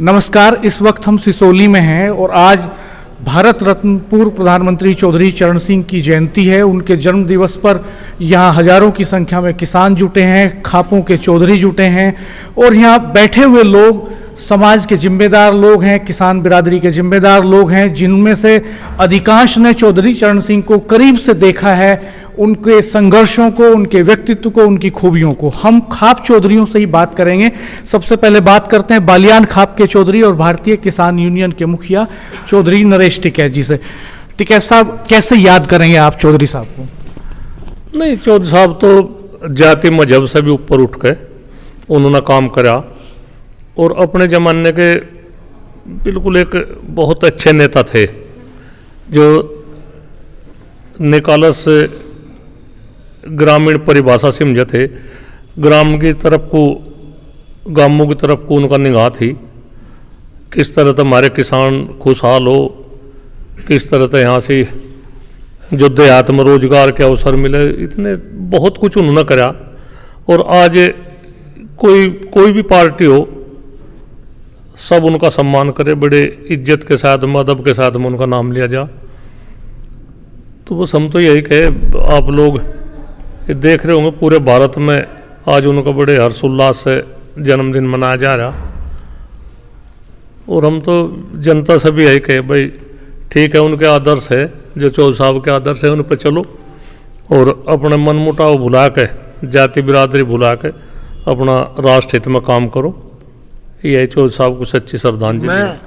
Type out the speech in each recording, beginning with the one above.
नमस्कार। इस वक्त हम सिसोली में हैं और आज भारत रत्न पूर्व प्रधानमंत्री चौधरी चरण सिंह की जयंती है। उनके जन्म दिवस पर यहाँ हजारों की संख्या में किसान जुटे हैं, खापों के चौधरी जुटे हैं और यहाँ बैठे हुए लोग समाज के जिम्मेदार लोग हैं, किसान बिरादरी के जिम्मेदार लोग हैं, जिनमें से अधिकांश ने चौधरी चरण सिंह को करीब से देखा है, उनके संघर्षों को, उनके व्यक्तित्व को, उनकी खूबियों को। हम खाप चौधरियों से ही बात करेंगे। सबसे पहले बात करते हैं बालियान खाप के चौधरी और भारतीय किसान यूनियन के मुखिया चौधरी नरेश टिकैत जी से। टिकैत साहब, कैसे याद करेंगे आप चौधरी साहब को? नहीं, चौधरी साहब तो जाति मजहब से भी ऊपर उठ के उन्होंने काम करा और अपने ज़माने के बिल्कुल एक बहुत अच्छे नेता थे जो निकालस ग्रामीण परिभाषा समझे थे। ग्राम की तरफ को, गांवों की तरफ को उनका निगाह थी। किस तरह से हमारे किसान खुशहाल हो, किस तरह से यहाँ से जो देहात में रोजगार के अवसर मिले, इतने बहुत कुछ उन्होंने करा। और आज कोई भी पार्टी हो, सब उनका सम्मान करे, बड़े इज्जत के साथ, अदब के साथ में उनका नाम लिया जा। तो बस हम तो यही कहे, आप लोग देख रहे होंगे पूरे भारत में आज उनका बड़े हर्षोल्लास से जन्मदिन मनाया जा रहा। और हम तो जनता से भी यही कहे, भाई ठीक है, उनके आदर्श है, जो चौधरी साहब के आदर्श है, उन पर चलो और अपने मनमुटाव भुला के, जाति बिरादरी भुला के अपना राष्ट्र हित में काम करो। यही चौधरी साहब को सच्ची श्रद्धांजलि। मैं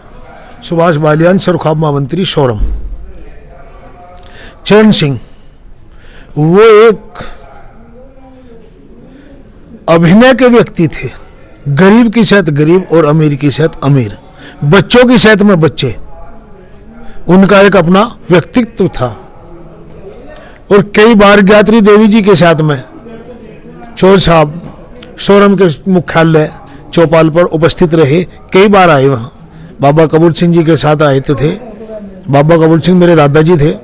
सुभाष बालियान, सरखाप महामंत्री शोरम। चरण सिंह वो एक अभिनय के व्यक्ति थे। गरीब की सेहत गरीब और अमीर की सेहत अमीर, बच्चों की सेहत में बच्चे, उनका एक अपना व्यक्तित्व था। और कई बार ज्ञात्री देवी जी के साथ में चौधरी साहब शोरम के मुख्यालय चौपाल पर उपस्थित रहे, कई बार आए वहाँ। बाबा कपूर सिंह जी के साथ आए थे। बाबा कपूर सिंह मेरे दादाजी थे।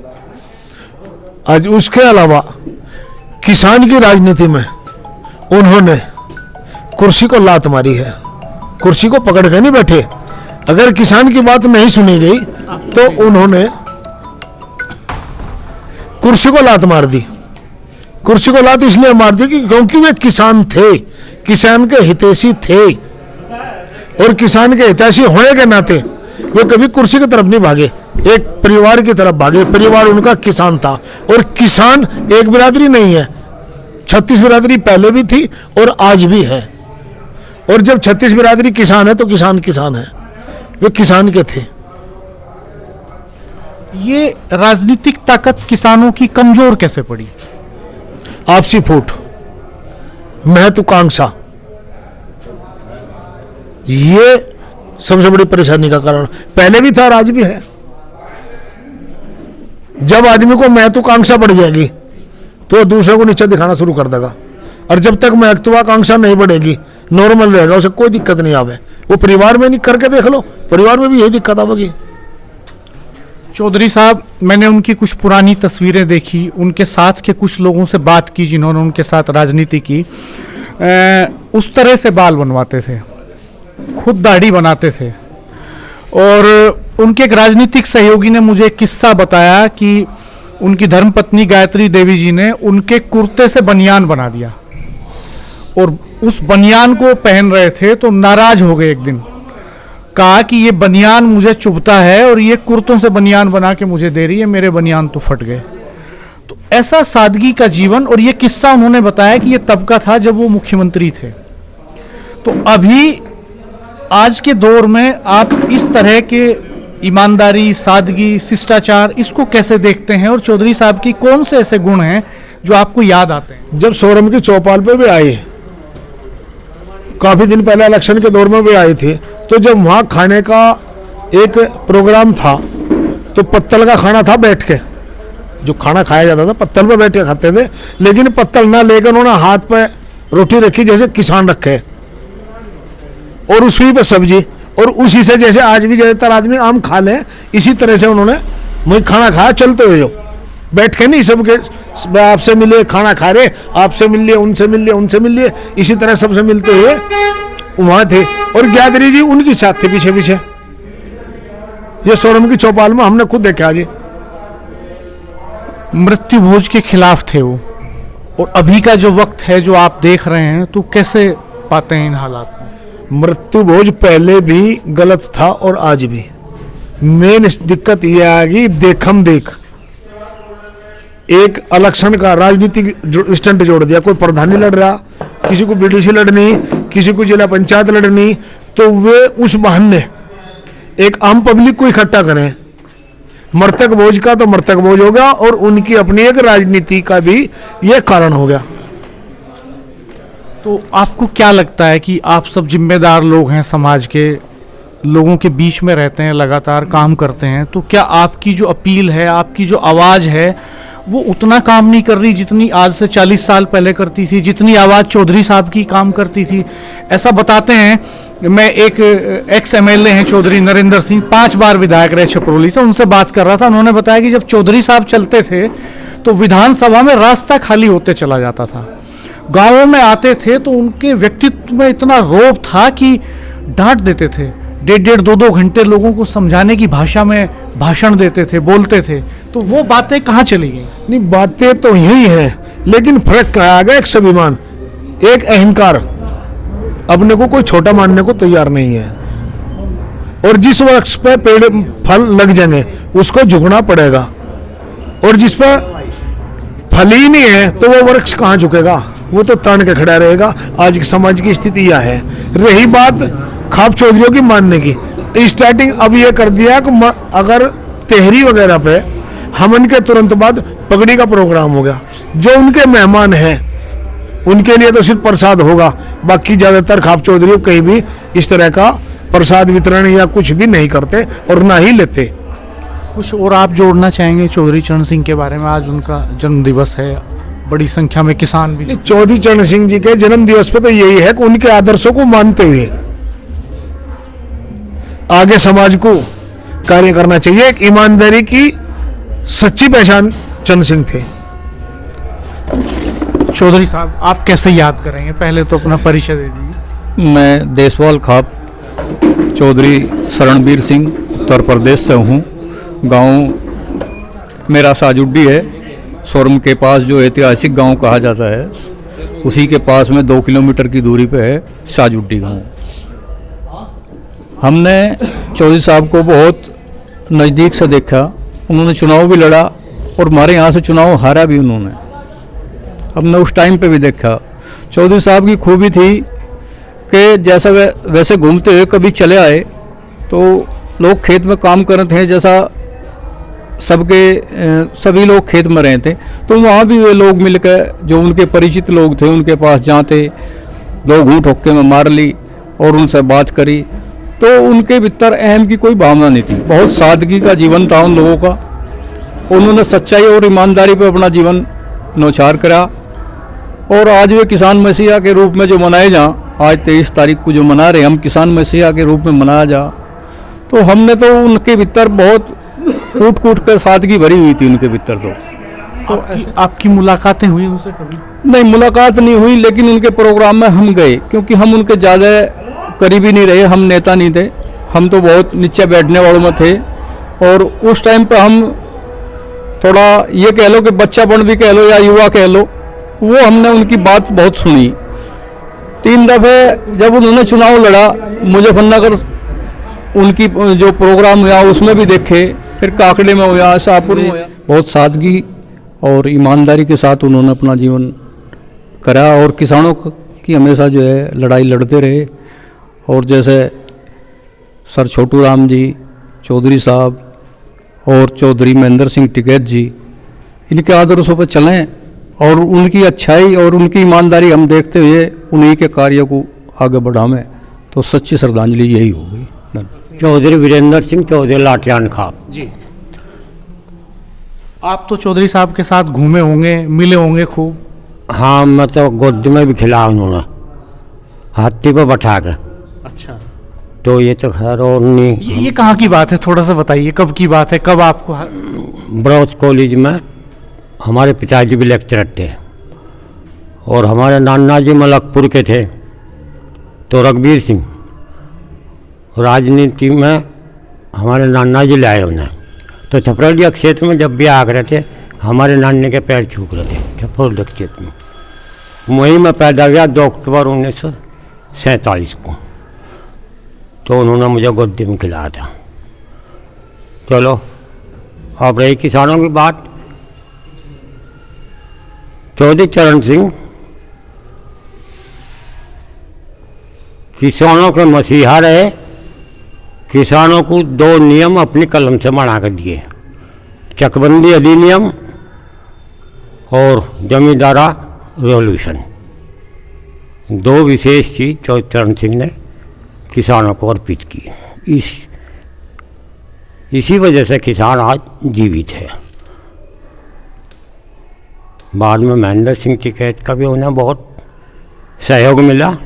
आज उसके अलावा किसान की राजनीति में उन्होंने कुर्सी को लात मारी है, कुर्सी को पकड़ के नहीं बैठे। अगर किसान की बात नहीं सुनी गई तो उन्होंने कुर्सी को लात मार दी। कुर्सी को लात इसलिए मार दी कि क्योंकि वे किसान थे, किसान के हितैषी थे और किसान के हितैषी होने के नाते वे कभी कुर्सी की तरफ नहीं भागे, एक परिवार की तरफ भागे। परिवार उनका किसान था और किसान एक बिरादरी नहीं है, 36 बिरादरी पहले भी थी और आज भी है। और जब 36 बिरादरी किसान है तो किसान किसान है, वे किसान के थे। ये राजनीतिक ताकत किसानों की कमजोर कैसे पड़ी? आपसी फूट, महत्वाकांक्षा, ये सबसे बड़ी परेशानी का कारण पहले भी था और आज भी है। जब आदमी को महत्वाकांक्षा बढ़ जाएगी तो दूसरे को नीचे दिखाना शुरू कर देगा, और जब तक महत्वाकांक्षा नहीं बढ़ेगी, नॉर्मल रहेगा, उसे कोई दिक्कत नहीं आवे। वो परिवार में नहीं करके देख लो, परिवार में भी यही दिक्कत आवेगी। चौधरी साहब, मैंने उनकी कुछ पुरानी तस्वीरें देखी, उनके साथ के कुछ लोगों से बात की जिन्होंने उनके साथ राजनीति की। उस तरह से बाल बनवाते थे, खुद दाढ़ी बनाते थे। और उनके एक राजनीतिक सहयोगी ने मुझे एक किस्सा बताया कि उनकी धर्मपत्नी गायत्री देवी जी ने उनके कुर्ते से बनियान बना दिया और उस बनियान को पहन रहे थे तो नाराज हो गए। एक दिन कहा कि ये बनियान मुझे चुभता है और ये कुर्तों से बनियान बना के मुझे दे रही है, मेरे बनियान तो फट गए। तो ऐसा सादगी का जीवन। और ये किस्सा उन्होंने बताया कि ये तब का था जब वो मुख्यमंत्री थे। तो अभी आज के दौर में आप इस तरह के ईमानदारी, सादगी, शिष्टाचार, इसको कैसे देखते हैं? और चौधरी साहब की कौन से ऐसे गुण हैं जो आपको याद आते हैं? जब शोरम की चौपाल पे भी आए, काफी दिन पहले इलेक्शन के दौर में भी आए थे, तो जब वहाँ खाने का एक प्रोग्राम था तो पत्तल का खाना था, बैठ के जो खाना खाया जाता था पत्तल पे बैठ के खाते थे। लेकिन पत्तल ना लेकर उन्होंने हाथ पे रोटी रखी जैसे किसान रखे, और उसी पे सब्जी, और उसी से जैसे आज भी ज्यादातर आदमी आम खा लें, इसी तरह से उन्होंने वही खाना खाया, चलते हुए बैठ के नहीं। सबके आपसे मिले खाना खा रहे, आपसे मिल लिए, उनसे मिल लिए, उनसे मिल लिए, इसी तरह सबसे मिलते हुए वहां थे और ज्ञादरी जी उनके साथ थे पीछे पीछे। ये शोरूम की चौपाल में हमने खुद देखा जी। मृत्यु भोज के खिलाफ थे वो, और अभी का जो वक्त है जो आप देख रहे हैं, तो कैसे पाते हैं इन हालात में? मृत्यु भोज पहले भी गलत था और आज भी। मेन दिक्कत यह आ गई देखम देख, एक इलेक्शन का राजनीतिक स्टंट जोड़ दिया। कोई प्रधानी लड़ रहा, किसी को बीडीसी लड़नी, किसी को जिला पंचायत लड़नी, तो वे उस बहाने एक आम पब्लिक को इकट्ठा करें। मृतक भोज का तो मृतक भोज हो गया और उनकी अपनी एक राजनीति का भी यह कारण हो गया। तो आपको क्या लगता है कि आप सब जिम्मेदार लोग हैं, समाज के लोगों के बीच में रहते हैं, लगातार काम करते हैं, तो क्या आपकी जो अपील है, आपकी जो आवाज़ है, वो उतना काम नहीं कर रही जितनी आज से 40 साल पहले करती थी, जितनी आवाज़ चौधरी साहब की काम करती थी? ऐसा बताते हैं, मैं एक एक्स एमएलए हैं चौधरी नरेंद्र सिंह, 5 बार विधायक रहे छपरोली से, उनसे बात कर रहा था। उन्होंने बताया कि जब चौधरी साहब चलते थे तो विधानसभा में रास्ता खाली होते चला जाता था। गाँवों में आते थे तो उनके व्यक्तित्व में इतना रौब था कि डांट देते थे, 1.5 2 घंटे लोगों को समझाने की भाषा में भाषण देते थे, बोलते थे। तो वो बातें कहाँ चली गई? नहीं, बातें तो यही हैं, लेकिन फर्क क्या आ गया? एक स्वाभिमान, एक अहंकार, अपने को कोई छोटा मानने को तैयार नहीं है। और जिस वृक्ष पे पेड़ फल लग जाएंगे उसको झुकना पड़ेगा, और जिस पे फल ही नहीं है तो वो वृक्ष कहाँ झुकेगा? वो तो तान के खड़ा रहेगा। आज की समाज की स्थिति यह है। रही बात खाप चौधरियों की मानने की, स्टार्टिंग अब ये कर दिया कि अगर तेहरी वगैरह पे हमन के तुरंत बाद पगड़ी का प्रोग्राम हो गया। जो उनके मेहमान हैं उनके लिए तो सिर्फ प्रसाद होगा, बाकी ज्यादातर खाप चौधरी कहीं भी इस तरह का प्रसाद वितरण या कुछ भी नहीं करते और ना ही लेते। कुछ और आप जोड़ना चाहेंगे चौधरी चरण सिंह के बारे में? आज उनका जन्म दिवस है, बड़ी संख्या में किसान भी। चौधरी चरण सिंह जी के जन्म दिवस पे तो यही है कि उनके आदर्शों को मानते हुए आगे समाज को कार्य करना चाहिए। एक ईमानदारी की सच्ची पहचान चरण सिंह थे। चौधरी साहब, आप कैसे याद करेंगे? पहले तो अपना परिचय दे दीजिए। मैं देसवाल खाप चौधरी शरणबीर सिंह उत्तर प्रदेश से हूँ। गांव मेरा साजुड्डी है, सोरम के पास जो ऐतिहासिक गांव कहा जाता है, उसी के पास में 2 किलोमीटर की दूरी पे है साजुड्डी गांव। हमने चौधरी साहब को बहुत नज़दीक से देखा। उन्होंने चुनाव भी लड़ा और हमारे यहाँ से चुनाव हारा भी उन्होंने। हमने उस टाइम पे भी देखा। चौधरी साहब की खूबी थी कि जैसा वैसे घूमते हुए कभी चले आए तो लोग खेत में काम कर रहे थे, जैसा सभी लोग खेत में रहे थे, तो वहाँ भी वे लोग मिलकर जो उनके परिचित लोग थे उनके पास जाते, 2 घूंट होक्के में मार ली और उनसे बात करी। तो उनके भीतर अहम की कोई भावना नहीं थी। बहुत सादगी का जीवन था उन लोगों का। उन्होंने सच्चाई और ईमानदारी पर अपना जीवन नौछार करा। और आज वे किसान मसीहा के रूप में जो मनाए जा, आज 23 तारीख को जो मना रहे हम, किसान मसीहा के रूप में मनाया जा, तो हमने तो उनके भीतर बहुत कूट कूट कर सादगी भरी हुई थी उनके भीतर। तो आपकी मुलाकातें हुई उनसे कभी? नहीं, मुलाकात नहीं हुई, लेकिन उनके प्रोग्राम में हम गए, क्योंकि हम उनके ज़्यादा करीबी नहीं रहे। हम नेता नहीं थे, हम तो बहुत नीचे बैठने वालों में थे। और उस टाइम पे हम थोड़ा ये कह लो कि बच्चापन भी कह लो या युवा कह लो, वो हमने उनकी बात बहुत सुनी। 3 दफ़े जब उन्होंने चुनाव लड़ा, मुजफ्फरनगर उनकी जो प्रोग्राम हुआ उसमें भी देखे, फिर काकड़े में हुआ, शाहपुर में हुआ। बहुत सादगी और ईमानदारी के साथ उन्होंने अपना जीवन करा और किसानों की हमेशा जो है लड़ाई लड़ते रहे। और जैसे सर छोटू राम जी चौधरी साहब और चौधरी महेंद्र सिंह टिकैत जी, इनके आदर्शों पर चलें और उनकी अच्छाई और उनकी ईमानदारी हम देखते हुए उन्हीं के कार्य को आगे बढ़ावें, तो सच्ची श्रद्धांजलि यही होगी। चौधरी वीरेंद्र सिंह चौधरी लाटियान खाप जी। आप तो चौधरी साहब के साथ घूमे होंगे, मिले होंगे खूब? हाँ, मैं तो गोद में भी खिलाया उन्होंने, हाथी पर बैठा के। अच्छा, तो ये तो खैर और नहीं। ये कहाँ की बात है? थोड़ा सा बताइए, कब की बात है? कब आपको? ब्रॉस कॉलेज में हमारे पिताजी भी लेक्चरर थे और हमारे नाना जी मलकपुर के थे। तो रघुवीर सिंह राजनीति में हमारे नाना जी लाए उन्हें। तो छपरौलिया क्षेत्र में जब भी आ रहे थे हमारे नानी के पैर छूक रहे थे छपरौलिया क्षेत्र में। वहीं में पैदा हुआ 2 अक्टूबर 1947 को। तो उन्होंने मुझे गोदी में खिलाया था। चलो अब रही किसानों की बात। चौधरी चरण सिंह किसानों के मसीहा रहे। किसानों को 2 नियम अपनी कलम से बना कर दिए, चकबंदी अधिनियम और जमींदारा रेवोल्यूशन। 2 विशेष चीज चौधरी चरण सिंह ने किसानों को अर्पित की। इसी वजह से किसान आज जीवित है। बाद में महेंद्र सिंह टिकैत का भी उन्हें बहुत सहयोग मिला।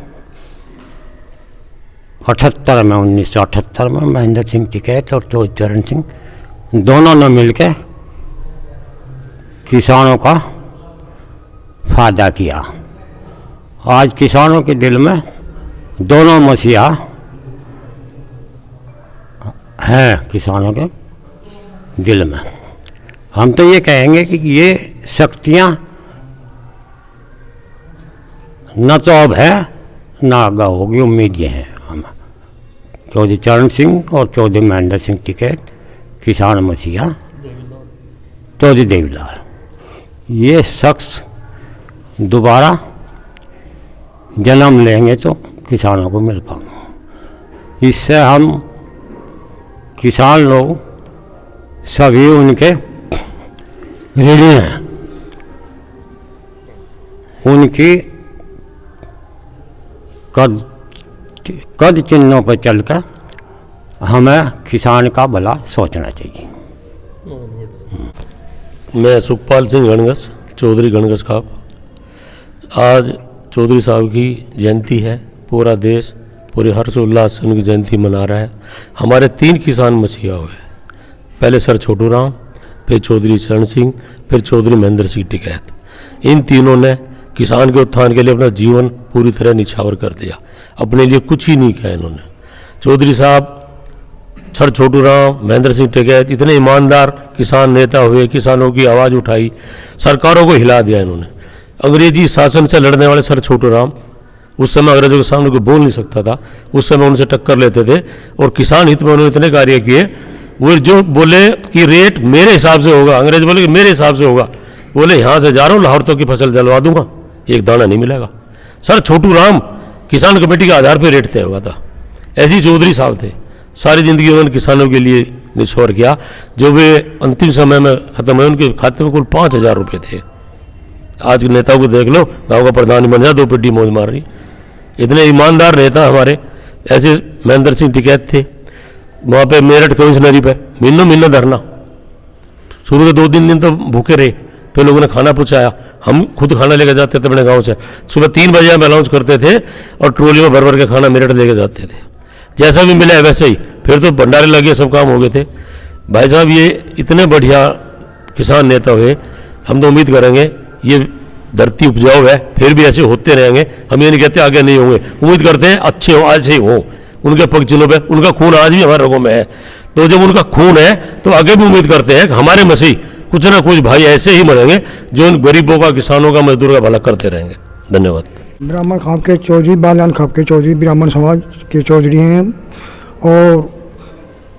1978 में महेंद्र सिंह टिकैत और चौधरी चरण सिंह दोनों ने मिलकर किसानों का फायदा किया। आज किसानों के दिल में दोनों मसीहा हैं। किसानों के दिल में हम तो ये कहेंगे कि ये शक्तियाँ न तो अब है न आगा होगी। उम्मीद ये है हम चौधरी चरण सिंह और चौधरी महेंद्र सिंह टिकैत किसान मसीहा चौधरी देवीलाल, ये शख्स दोबारा जन्म लेंगे तो किसानों को मिल पाएंगे। इससे हम किसान लोग सभी उनके ऋणी हैं। उनकी कद चिन्हों पर चलकर हमें किसान का भला सोचना चाहिए। मैं सुखपाल सिंह गणगस, चौधरी गणगस खाप। आज चौधरी साहब की जयंती है। पूरा देश पूरे हर्षोल्लास से उनकी जयंती मना रहा है। हमारे 3 किसान मसीहा हुए, पहले सर छोटू राम, फिर चौधरी चरण सिंह, फिर चौधरी महेंद्र सिंह टिकैत। इन तीनों ने किसान के उत्थान के लिए अपना जीवन पूरी तरह निछावर कर दिया। अपने लिए कुछ ही नहीं किया इन्होंने। चौधरी साहब, सर छोटू राम, महेंद्र सिंह टिकैत इतने ईमानदार किसान नेता हुए, किसानों की आवाज़ उठाई, सरकारों को हिला दिया इन्होंने। अंग्रेजी शासन से लड़ने वाले सर छोटू राम उस समय अंग्रेजों के सामने कोई बोल नहीं सकता था। उस समय उनसे टक्कर लेते थे और किसान हित में उन्होंने इतने कार्य किए। वो जो बोले कि रेट मेरे हिसाब से होगा, अंग्रेज बोले कि मेरे हिसाब से होगा, बोले यहाँ से जा रहा हूँ लाहौर तक की फसल दिलवा दूंगा, एक दाना नहीं मिलेगा। सर छोटू राम किसान कमेटी के आधार पर रेट तय हुआ था। ऐसे ही चौधरी साहब थे, सारी ज़िंदगी उन्होंने किसानों के लिए निछोर किया। जो वे अंतिम समय में ख़त्म हुए उनके खाते में कुल 5,000 रुपये थे। आज के नेताओं को देख लो, गाँव का प्रधान बन जाए 2 पेटी मौज मार रही। इतने ईमानदार नेता हमारे। ऐसे महेंद्र सिंह टिकैत थे, वहाँ पे मेरठ कमिश्नरी पे महीनों धरना। शुरू के 2-3 दिन तो भूखे रहे, फिर लोगों ने खाना पहुँचाया। हम खुद खाना लेके जाते थे अपने गांव से। सुबह 3 बजे हम अनाउंस करते थे और ट्रॉली में भर भर के खाना मेरठ लेके जाते थे। जैसा भी मिला है वैसे ही। फिर तो भंडारे लगे, सब काम हो गए थे। भाई साहब, ये इतने बढ़िया किसान नेता हुए। हम तो उम्मीद करेंगे ये धरती उपजाऊ है, फिर भी ऐसे होते रहेंगे। हम ये नहीं कहते आगे नहीं होंगे, उम्मीद करते हैं अच्छे हो, आज से ही हो। उनके पग चिन्हों पे उनका खून आज भी हमारे रगों में है। तो जब उनका खून है तो आगे भी उम्मीद करते हैं कि हमारे मसीह कुछ ना कुछ भाई ऐसे ही मरेंगे जो उन गरीबों का, किसानों का, मजदूरों का भला करते रहेंगे। धन्यवाद। ब्राह्मण खाप के चौधरी, बाल्यान खाप के चौधरी, ब्राह्मण समाज के चौधरी हैं हम। और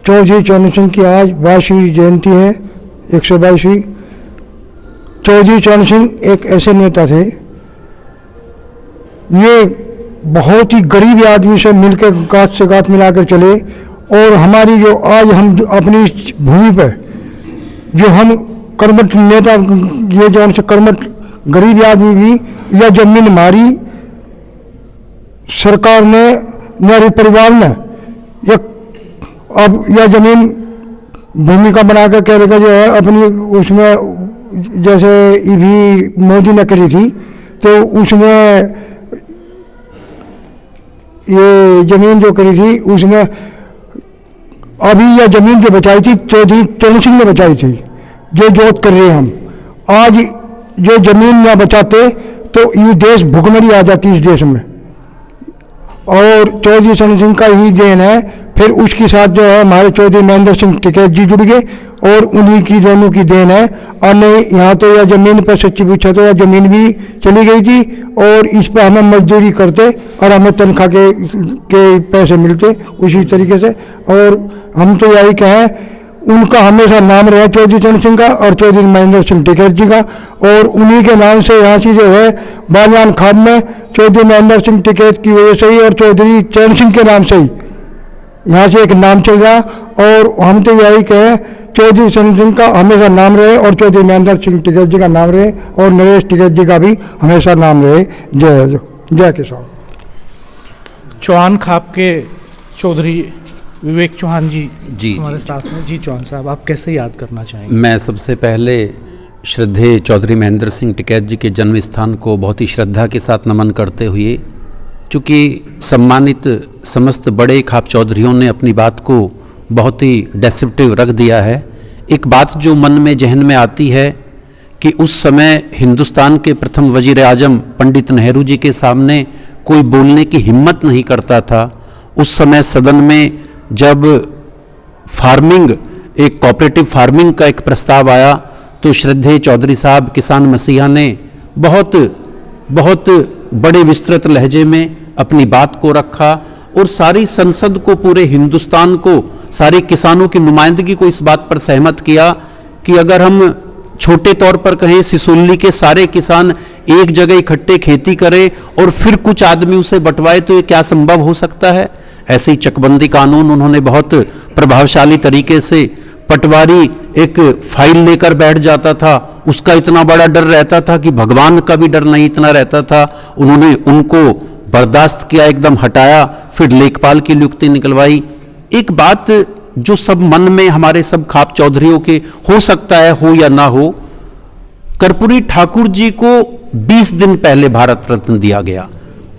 चौधरी चरण सिंह की आज 22वीं जयंती है, 122वीं। चौधरी चरण सिंह एक ऐसे नेता थे, ये बहुत ही गरीब आदमी से मिलकर गांठ से गांठ मिलाकर चले। और हमारी जो आज हम अपनी भूमि पर जो हम कर्मठ नेता, ये जो उनसे कर्मठ गरीब आदमी भी, या जमीन हमारी सरकार ने, मेरे परिवार ने अब यह जमीन भूमिका बनाकर कह रखा जो है अपनी, उसमें जैसे भी मोदी ने करी थी, तो उसमें ये जमीन जो करी थी उसमें अभी यह जमीन जो बचाई थी चौधरी चरण सिंह ने बचाई थी, जो जोत कर रहे हैं हम। आज जो जमीन ना बचाते तो ये देश भुखमरी आ जाती इस देश में। और चौधरी चरण सिंह का ही देन है। फिर उसके साथ जो है हमारे चौधरी महेंद्र सिंह टिकैत जी जुड़ गए और उन्हीं की दोनों की देन है। और नहीं यहाँ तो यह ज़मीन पर सच्ची पूछा तो यह ज़मीन भी चली गई थी और इस पर हमें मजदूरी करते और हमें तनख्वाह के पैसे मिलते उसी तरीके से। और हम तो यही कहें उनका हमेशा नाम रहे चौधरी चरण सिंह का और चौधरी महेंद्र सिंह टिकैत जी का, और उन्हीं के नाम से यहाँ से जो है बालियान खाब में चौधरी महेंद्र सिंह टिकैत की वजह से ही और चौधरी चरण सिंह के नाम से ही यहाँ से एक नाम चल रहा। और हम तो यही कहें चौधरी चरण सिंह का हमेशा नाम रहे और चौधरी महेंद्र सिंह टिकैत जी का नाम रहे और नरेश टिकैत जी का भी हमेशा नाम रहे। जय जय किसान। चौहान खाप के चौधरी विवेक चौहान जी हमारे जी साथ में। जी चौहान साहब, आप कैसे याद करना चाहेंगे? मैं सबसे पहले श्रद्धेय चौधरी महेंद्र सिंह टिकैत जी के जन्म स्थान को बहुत ही श्रद्धा के साथ नमन करते हुए, चूँकि सम्मानित समस्त बड़े खाप चौधरियों ने अपनी बात को बहुत ही डेस्क्रिप्टिव रख दिया है, एक बात जो मन में जहन में आती है कि उस समय हिंदुस्तान के प्रथम वजीर आजम पंडित नेहरू जी के सामने कोई बोलने की हिम्मत नहीं करता था। उस समय सदन में जब फार्मिंग, एक कोऑपरेटिव फार्मिंग का एक प्रस्ताव आया तो श्रद्धेय चौधरी साहब किसान मसीहा ने बहुत बहुत बड़े विस्तृत लहजे में अपनी बात को रखा और सारी संसद को, पूरे हिंदुस्तान को, सारे किसानों की नुमाइंदगी को इस बात पर सहमत किया कि अगर हम छोटे तौर पर कहें सिसोली के सारे किसान एक जगह इकट्ठे खेती करें और फिर कुछ आदमी उसे बंटवाए तो ये क्या संभव हो सकता है। ऐसे ही चकबंदी कानून उन्होंने बहुत प्रभावशाली तरीके से, पटवारी एक फाइल लेकर बैठ जाता था, उसका इतना बड़ा डर रहता था कि भगवान का भी डर नहीं इतना रहता था। उन्होंने उनको बर्दाश्त किया, एकदम हटाया, फिर लेखपाल की नियुक्ति निकलवाई। एक बात जो सब मन में हमारे सब खाप चौधरियों के हो सकता है, हो या ना हो, कर्पूरी ठाकुर जी को 20 दिन पहले भारत रत्न दिया गया।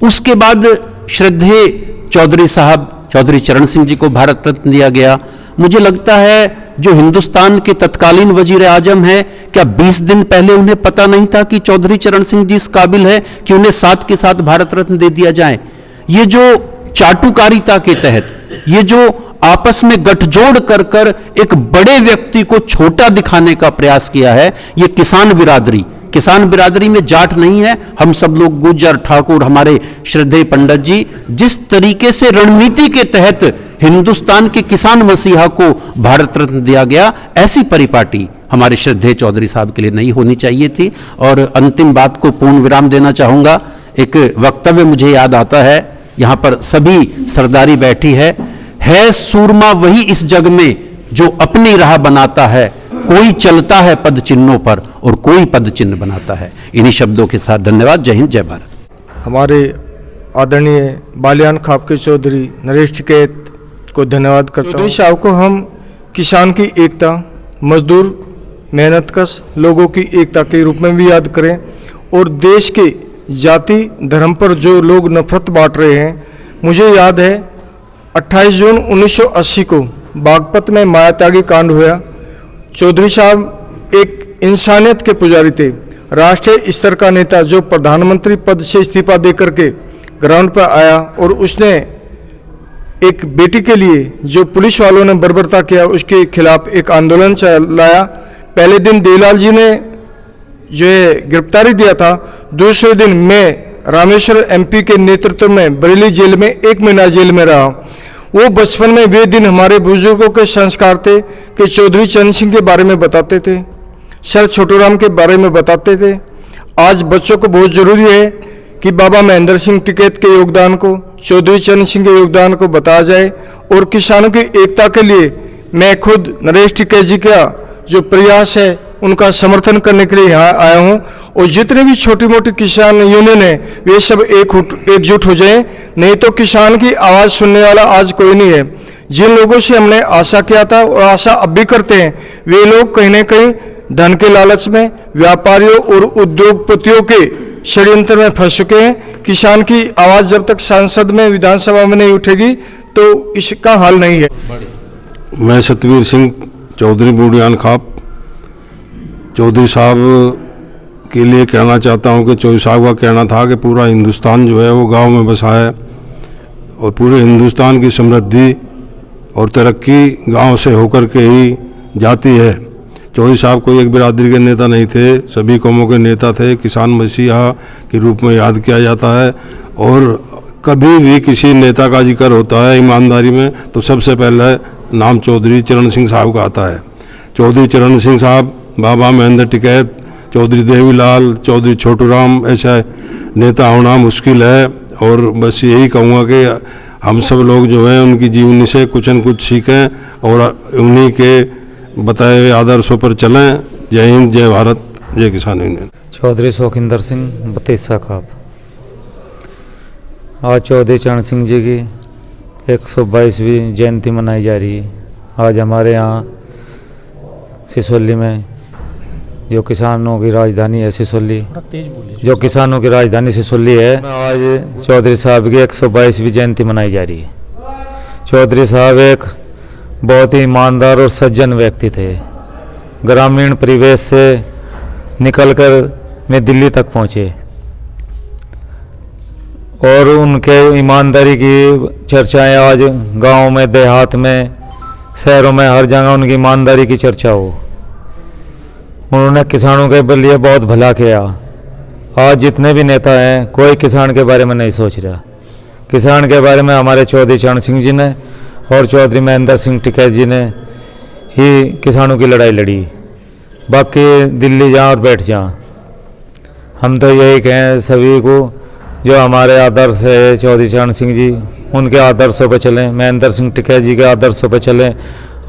उसके बाद श्रद्धेय चौधरी साहब चौधरी चरण सिंह जी को भारत रत्न दिया गया। मुझे लगता है जो हिंदुस्तान के तत्कालीन वजीर आजम है, क्या 20 दिन पहले उन्हें पता नहीं था कि चौधरी चरण सिंह जी इस काबिल है कि उन्हें साथ के साथ भारत रत्न दे दिया जाए। ये जो चाटुकारिता के तहत, ये जो आपस में गठजोड़ कर कर एक बड़े व्यक्ति को छोटा दिखाने का प्रयास किया है, ये किसान बिरादरी में जाट नहीं है। हम सब लोग गुर्जर, ठाकुर, हमारे श्रद्धेय पंडित जी, जिस तरीके से रणनीति के तहत हिंदुस्तान के किसान मसीहा को भारत रत्न दिया गया, ऐसी परिपाटी हमारे श्रद्धेय चौधरी साहब के लिए नहीं होनी चाहिए थी। और अंतिम बात को पूर्ण विराम देना चाहूंगा। एक वक्तव्य मुझे याद आता है, यहां पर सभी सरदारी बैठी है सूरमा वही इस जग में जो अपनी राह बनाता है, कोई चलता है पद चिन्हों पर और कोई पद चिन्ह बनाता है। इन्हीं शब्दों के साथ धन्यवाद। जय हिंद, जय भारत। हमारे आदरणीय बालियान खाप के चौधरी नरेश टिकैत को धन्यवाद करता हूँ। चौधरी साहब को हम किसान की एकता, मजदूर, मेहनतकश लोगों की एकता के रूप में भी याद करें और देश के जाति धर्म पर जो लोग नफरत बांट रहे हैं। मुझे याद है 28 जून 1980 को बागपत में मायात्यागी कांड हुआ। चौधरी साहब एक इंसानियत के पुजारी थे, राष्ट्रीय स्तर का नेता जो प्रधानमंत्री पद से इस्तीफा देकर के ग्राउंड पर आया और उसने एक बेटी के लिए जो पुलिस वालों ने बर्बरता किया उसके खिलाफ एक आंदोलन चलाया। पहले दिन देवलाल जी ने जो है गिरफ्तारी दिया था, दूसरे दिन मैं रामेश्वर एमपी के नेतृत्व में बरेली जेल में 1 महीना जेल में रहा। वो बचपन में वे दिन हमारे बुजुर्गों के संस्कार थे कि चौधरी चरण सिंह के बारे में बताते थे, सर छोटूराम के बारे में बताते थे। आज बच्चों को बहुत जरूरी है कि बाबा महेंद्र सिंह टिकैत के योगदान को, चौधरी चरण सिंह के योगदान को बताया जाए। और किसानों की एकता के लिए मैं खुद नरेश टिकैत जी का जो प्रयास है उनका समर्थन करने के लिए यहाँ आया हूँ। और जितने भी छोटी मोटी किसान यूनियन है वे सब एकजुट हो जाएं, नहीं तो किसान की आवाज़ सुनने वाला आज कोई नहीं है। जिन लोगों से हमने आशा किया था और आशा अब भी करते हैं, वे लोग कहीं ना कहीं धन के लालच में, व्यापारियों और उद्योगपतियों के षड्यंत्र में फंस चुके हैं। किसान की आवाज़ जब तक संसद में, विधानसभा में नहीं उठेगी तो इसका हल नहीं है। मैं सतवीर सिंह चौधरी बूढ़ियान खाप चौधरी साहब के लिए कहना चाहता हूं कि चौधरी साहब का कहना था कि पूरा हिंदुस्तान जो है वो गांव में बसा है और पूरे हिंदुस्तान की समृद्धि और तरक्की गांव से होकर के ही जाती है। चौधरी साहब कोई एक बिरादरी के नेता नहीं थे, सभी कौमों के नेता थे। किसान मसीहा के रूप में याद किया जाता है। और कभी भी किसी नेता का जिक्र होता है ईमानदारी में तो सबसे पहले नाम चौधरी चरण सिंह साहब का आता है। चौधरी चरण सिंह साहब, बाबा महेंद्र टिकैत, चौधरी देवीलाल, चौधरी छोटूराम, ऐसा नेता होना मुश्किल है। और बस यही कहूँगा कि हम सब लोग जो हैं उनकी जीवनी से कुछ न कुछ सीखें और उन्हीं के बताए हुए आदर्शों पर चलें। जय हिंद, जय भारत, जय किसान यूनियन। चौधरी शौकिंदर सिंह बतीसा खाप। आज चौधरी चरण सिंह जी की 122वीं जयंती मनाई जा रही है। आज हमारे यहाँ सिसोली में, जो किसानों की राजधानी है सिसोली, जो किसानों की राजधानी सिसोली है, आज चौधरी साहब की 122वीं जयंती मनाई जा रही है। चौधरी साहब एक बहुत ही ईमानदार और सज्जन व्यक्ति थे। ग्रामीण परिवेश से निकलकर वे दिल्ली तक पहुँचे और उनके ईमानदारी की चर्चाएं आज गांव में, देहात में, शहरों में, हर जगह उनकी ईमानदारी की चर्चा हो। उन्होंने किसानों के लिए बहुत भला किया। आज जितने भी नेता हैं कोई किसान के बारे में नहीं सोच रहा। किसान के बारे में हमारे चौधरी चरण सिंह जी ने और चौधरी महेंद्र सिंह टिकैत जी ने ही किसानों की लड़ाई लड़ी। बाकी दिल्ली जा और बैठ जा। हम तो यही कहें सभी को, जो हमारे आदर्श है चौधरी चरण सिंह जी, उनके आदर्शों पर चलें, महेंद्र सिंह टिकैत जी के आदर्शों पर चलें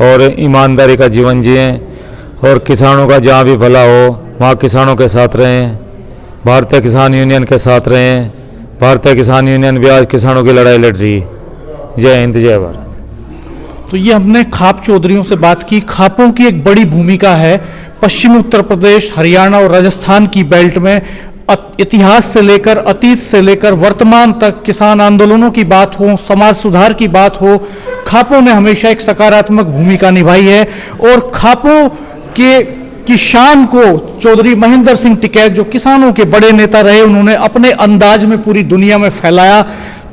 और ईमानदारी का जीवन जिएं और किसानों का जहाँ भी भला हो वहाँ किसानों के साथ रहें। भारतीय किसान यूनियन के साथ रहें। भारतीय किसान यूनियन भी आज किसानों की लड़ाई लड़ रही है। जय हिंद, जय भारत। तो ये हमने खाप चौधरियों से बात की। खापों की एक बड़ी भूमिका है पश्चिमी उत्तर प्रदेश, हरियाणा और राजस्थान की बेल्ट में। इतिहास से लेकर, अतीत से लेकर वर्तमान तक किसान आंदोलनों की बात हो, समाज सुधार की बात हो, खापों ने हमेशा एक सकारात्मक भूमिका निभाई है। और खापों की शान को चौधरी महेंद्र सिंह टिकैत, जो किसानों के बड़े नेता रहे, उन्होंने अपने अंदाज में पूरी दुनिया में फैलाया।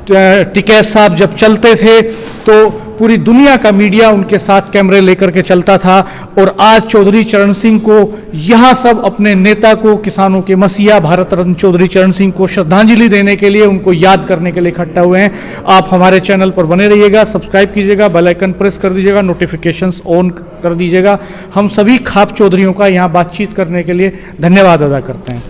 टिकैत साहब जब चलते थे तो पूरी दुनिया का मीडिया उनके साथ कैमरे लेकर के चलता था। और आज चौधरी चरण सिंह को यहाँ सब अपने नेता को, किसानों के मसीहा भारत रत्न चौधरी चरण सिंह को श्रद्धांजलि देने के लिए, उनको याद करने के लिए इकट्ठा हुए हैं। आप हमारे चैनल पर बने रहिएगा, सब्सक्राइब कीजिएगा, बेल आइकन प्रेस कर दीजिएगा, नोटिफिकेशंस ऑन कर दीजिएगा। हम सभी खाप चौधरियों का यहाँ बातचीत करने के लिए धन्यवाद अदा करते हैं।